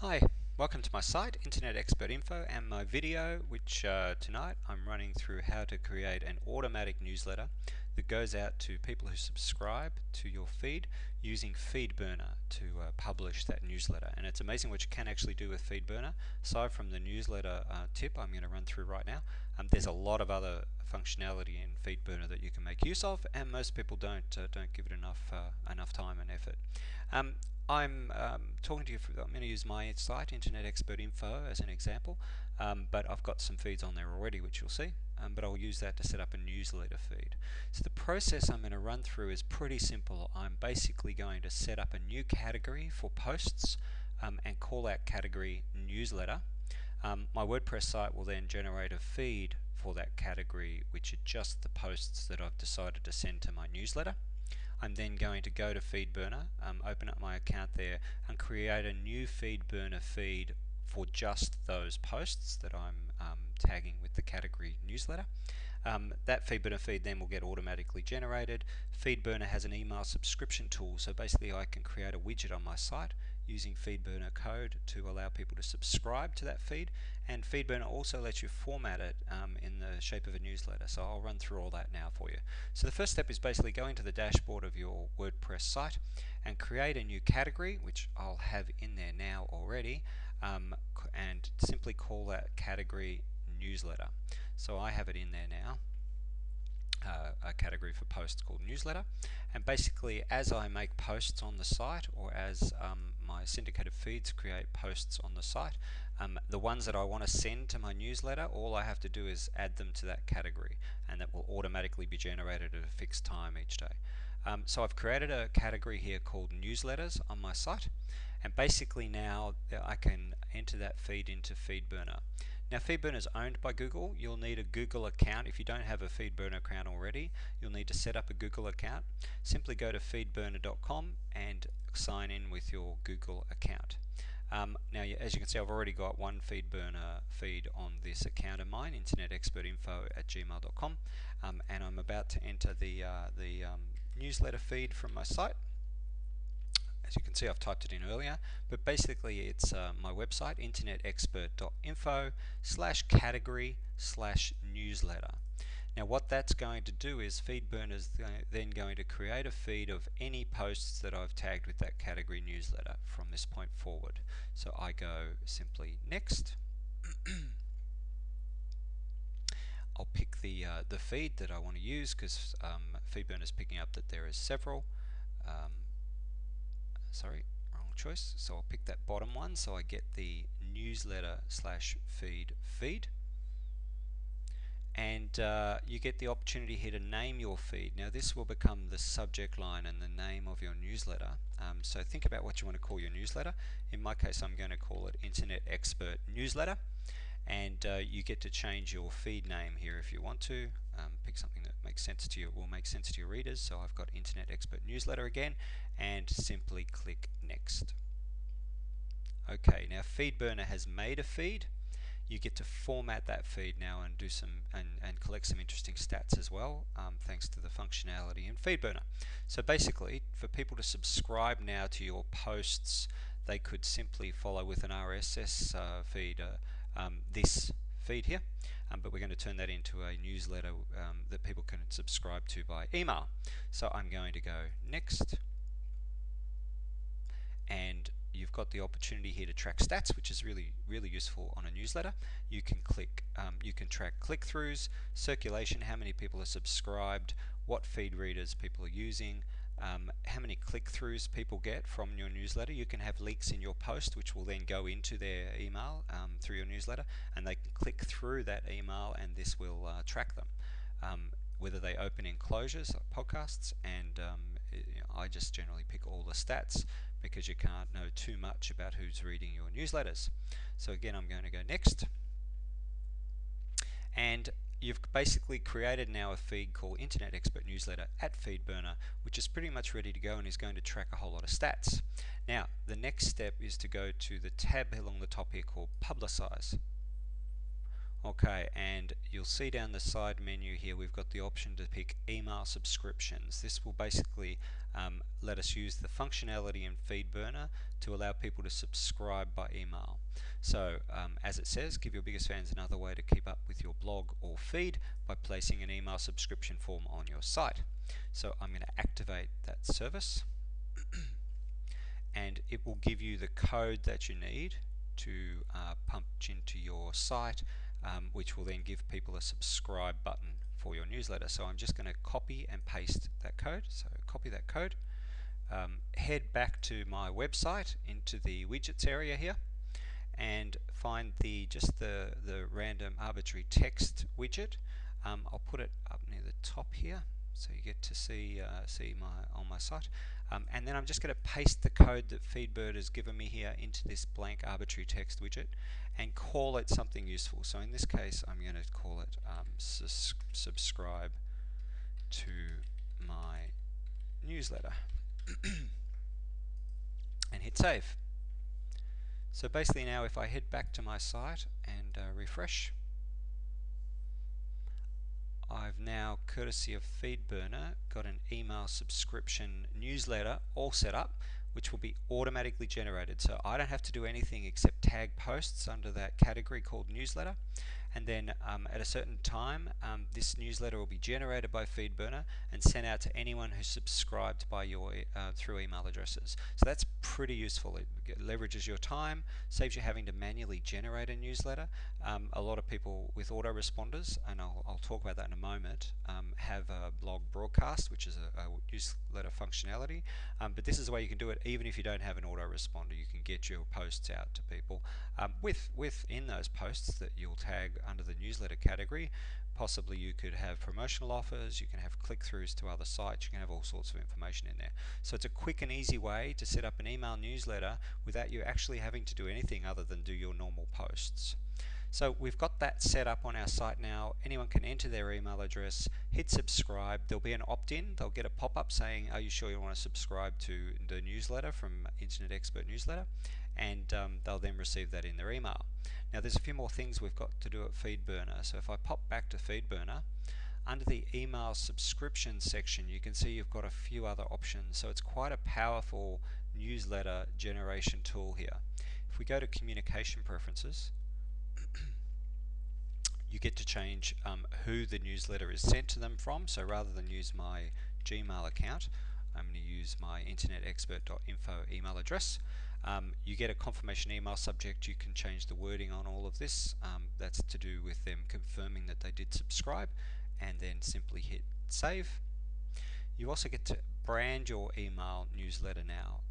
Hi, welcome to my site, Internet Expert Info, and my video, which tonight I'm running through how to create an automatic newsletter that goes out to people who subscribe to your feed using FeedBurner to publish that newsletter. And it's amazing what you can actually do with FeedBurner. Aside from the newsletter tip I'm going to run through right now, there's a lot of other functionality in FeedBurner that you can make use of, and most people don't give it enough time and effort. I'm talking to you. I'm going to use my site, Internet Expert Info, as an example, but I've got some feeds on there already, which you'll see. But I'll use that to set up a newsletter feed. So the process I'm going to run through is pretty simple. I'm basically going to set up a new category for posts and call that category newsletter. My WordPress site will then generate a feed for that category, which adjusts the posts that I've decided to send to my newsletter. I'm then going to go to FeedBurner, open up my account there, and create a new FeedBurner feed for just those posts that I'm tagging with the category newsletter. That FeedBurner feed then will get automatically generated. FeedBurner has an email subscription tool, so basically I can create a widget on my site using FeedBurner code to allow people to subscribe to that feed, and FeedBurner also lets you format it in the shape of a newsletter. So I'll run through all that now for you. So the first step is basically go into the dashboard of your WordPress site and create a new category, which I'll have in there now already, and simply call that category newsletter. So I have it in there now. A category for posts called newsletter, and basically as I make posts on the site, or as my syndicated feeds create posts on the site, the ones that I want to send to my newsletter, all I have to do is add them to that category, and that will automatically be generated at a fixed time each day. So I've created a category here called newsletters on my site, and basically now I can enter that feed into FeedBurner. Now FeedBurner is owned by Google. You'll need a Google account. If you don't have a FeedBurner account already, you'll need to set up a Google account. Simply go to feedburner.com and sign in with your Google account. Now, as you can see, I've already got one FeedBurner feed on this account of mine, internetexpertinfo@gmail.com, and I'm about to enter the newsletter feed from my site. As you can see, I've typed it in earlier, but basically it's my website, internetexpert.info/category/newsletter. Now what that's going to do is FeedBurner is then going to create a feed of any posts that I've tagged with that category newsletter from this point forward. So I go simply next. I'll pick the feed that I want to use, because FeedBurner is picking up that there is several. Sorry, wrong choice. So I'll pick that bottom one, so I get the newsletter/feed feed. And you get the opportunity here to name your feed. Now this will become the subject line and the name of your newsletter. So think about what you want to call your newsletter. In my case, I'm going to call it Internet Expert Newsletter. And you get to change your feed name here if you want to. Pick something that makes sense to you, will make sense to your readers. So I've got Internet Expert Newsletter again, and simply click next. Okay, now FeedBurner has made a feed. You get to format that feed now and do some and collect some interesting stats as well, thanks to the functionality in FeedBurner. So basically, for people to subscribe now to your posts, they could simply follow with an RSS feed this feed here, but we're going to turn that into a newsletter that people can subscribe to by email. So I'm going to go next, and you've got the opportunity here to track stats, which is really useful on a newsletter. You can track click-throughs, circulation, how many people are subscribed, what feed readers people are using, how many click-throughs people get from your newsletter. You can have links in your post which will then go into their email through your newsletter, and they can click through that email, and this will track them, whether they open enclosures like podcasts, and I just generally pick all the stats because you can't know too much about who's reading your newsletters. So again, I'm going to go next, and you've basically created now a feed called Internet Expert Newsletter at FeedBurner, which is pretty much ready to go and is going to track a whole lot of stats. Now, the next step is to go to the tab along the top here called Publicize. Okay, and you'll see down the side menu here we've got the option to pick email subscriptions. This will basically let us use the functionality in FeedBurner to allow people to subscribe by email. So as it says, give your biggest fans another way to keep up with your blog or feed by placing an email subscription form on your site. So I'm going to activate that service and it will give you the code that you need to punch into your site, which will then give people a subscribe button for your newsletter. So I'm just going to copy and paste that code. So copy that code, head back to my website into the widgets area here, and find the random arbitrary text widget. I'll put it up near the top here, so you get to see on my site. And then I'm just going to paste the code that FeedBird has given me here into this blank arbitrary text widget and call it something useful. So in this case, I'm going to call it subscribe to my newsletter and hit save. So basically now if I head back to my site and refresh, I've now, courtesy of FeedBurner, got an email subscription newsletter all set up, which will be automatically generated. So I don't have to do anything except tag posts under that category called newsletter. And then at a certain time, this newsletter will be generated by FeedBurner and sent out to anyone who's subscribed by your through email addresses. So that's pretty useful. It leverages your time, saves you having to manually generate a newsletter. A lot of people with autoresponders, and I'll talk about that in a moment, have a blog broadcast, which is a newsletter functionality. But this is the way you can do it even if you don't have an autoresponder. You can get your posts out to people within those posts that you'll tag under the newsletter category. Possibly you could have promotional offers, you can have click-throughs to other sites, you can have all sorts of information in there. So it's a quick and easy way to set up an email newsletter without you actually having to do anything other than do your normal posts. So we've got that set up on our site now. Anyone can enter their email address, hit subscribe. There'll be an opt-in. They'll get a pop-up saying, are you sure you want to subscribe to the newsletter from Internet Expert Newsletter? And they'll then receive that in their email. Now there's a few more things we've got to do at FeedBurner. So if I pop back to FeedBurner, under the email subscription section you can see you've got a few other options. So it's quite a powerful newsletter generation tool here. If we go to communication preferences, you get to change who the newsletter is sent to them from. So rather than use my Gmail account, I'm going to use my internetexpert.info email address. You get a confirmation email subject. You can change the wording on all of this. That's to do with them confirming that they did subscribe, and then simply hit save. You also get to brand your email newsletter now.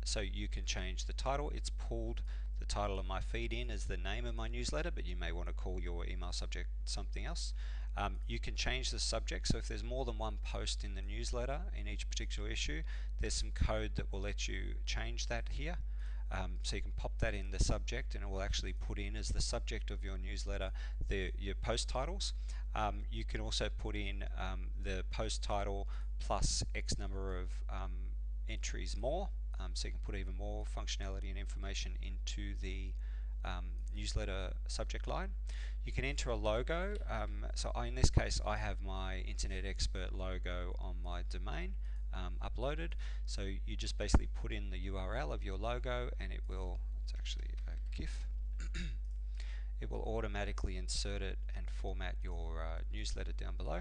So you can change the title. It's pulled the title of my feed in as the name of my newsletter, but you may want to call your email subject something else. You can change the subject, so if there's more than one post in the newsletter in each particular issue, there's some code that will let you change that here. So you can pop that in the subject and it will actually put in as the subject of your newsletter your post titles. You can also put in the post title plus X number of entries more, so you can put even more functionality and information into the newsletter subject line. You can enter a logo. So in this case I have my Internet Expert logo on my domain uploaded. So you just basically put in the URL of your logo and it will, it's actually a GIF, it will automatically insert it and format your newsletter down below.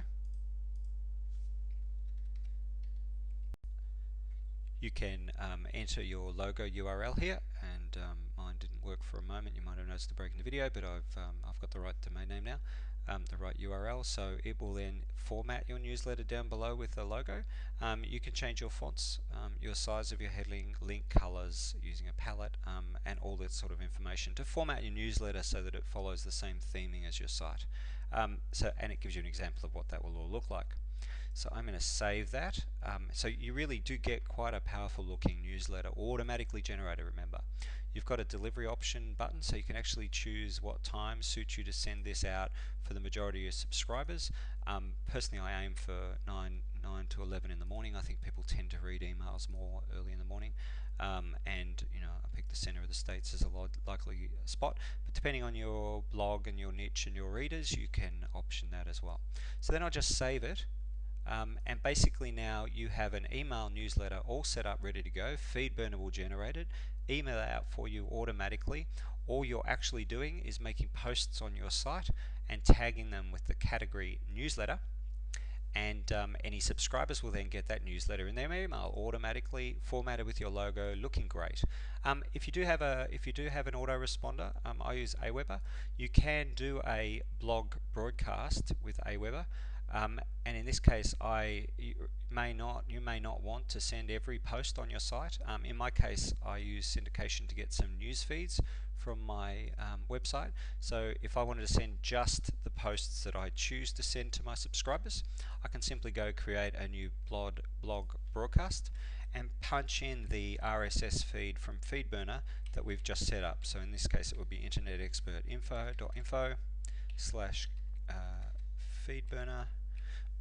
You can enter your logo URL here, and mine didn't work for a moment. You might have noticed the break in the video, but I've got the right domain name now, the right URL. So it will then format your newsletter down below with the logo. You can change your fonts, your size of your heading, link colors using a palette, and all that sort of information to format your newsletter so that it follows the same theming as your site. And it gives you an example of what that will all look like. So I'm going to save that. So you really do get quite a powerful looking newsletter, automatically generated, remember. You've got a delivery option button, so you can actually choose what time suits you to send this out for the majority of your subscribers. Personally I aim for 9 to 11 in the morning. I think people tend to read emails more early in the morning. and I picked the center of the states as a likely spot, but depending on your blog and your niche and your readers, you can option that as well. So then I'll just save it. And basically now you have an email newsletter all set up, ready to go. FeedBurner will generate it, email it out for you automatically. All you're actually doing is making posts on your site and tagging them with the category newsletter, and any subscribers will then get that newsletter in their email automatically, formatted with your logo, looking great. If you do have an autoresponder, I use Aweber. You can do a blog broadcast with Aweber. And in this case, you may not want to send every post on your site. In my case, I use syndication to get some news feeds from my website. So if I wanted to send just the posts that I choose to send to my subscribers, I can simply go create a new blog broadcast and punch in the RSS feed from FeedBurner that we've just set up. So in this case, it would be internetexpertinfo.info slash FeedBurner.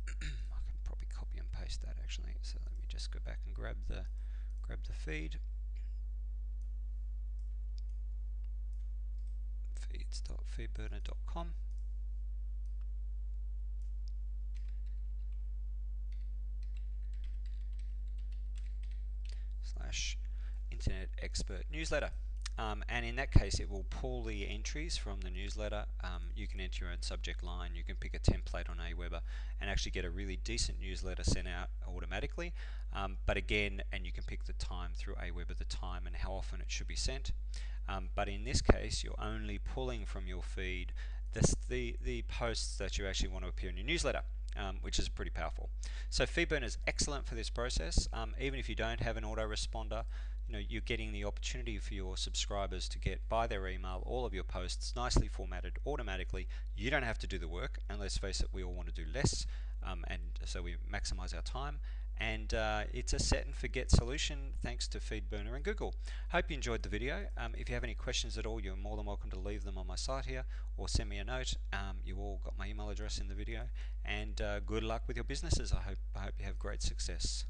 I can probably copy and paste that actually. So let me just go back and grab the feed. feeds.feedburner.com. / Internet Expert Newsletter. And in that case, it will pull the entries from the newsletter. You can enter your own subject line, you can pick a template on Aweber and actually get a really decent newsletter sent out automatically. But again, and you can pick the time through Aweber, the time and how often it should be sent. But in this case, you're only pulling from your feed the posts that you actually want to appear in your newsletter. Which is pretty powerful. So FeedBurner is excellent for this process. Even if you don't have an autoresponder, you're getting the opportunity for your subscribers to get by their email all of your posts nicely formatted automatically. You don't have to do the work, and let's face it, we all want to do less, and so we maximize our time. And it's a set and forget solution thanks to FeedBurner and Google. Hope you enjoyed the video. If you have any questions at all, you're more than welcome to leave them on my site here or send me a note. You all got my email address in the video. And good luck with your businesses. I hope you have great success.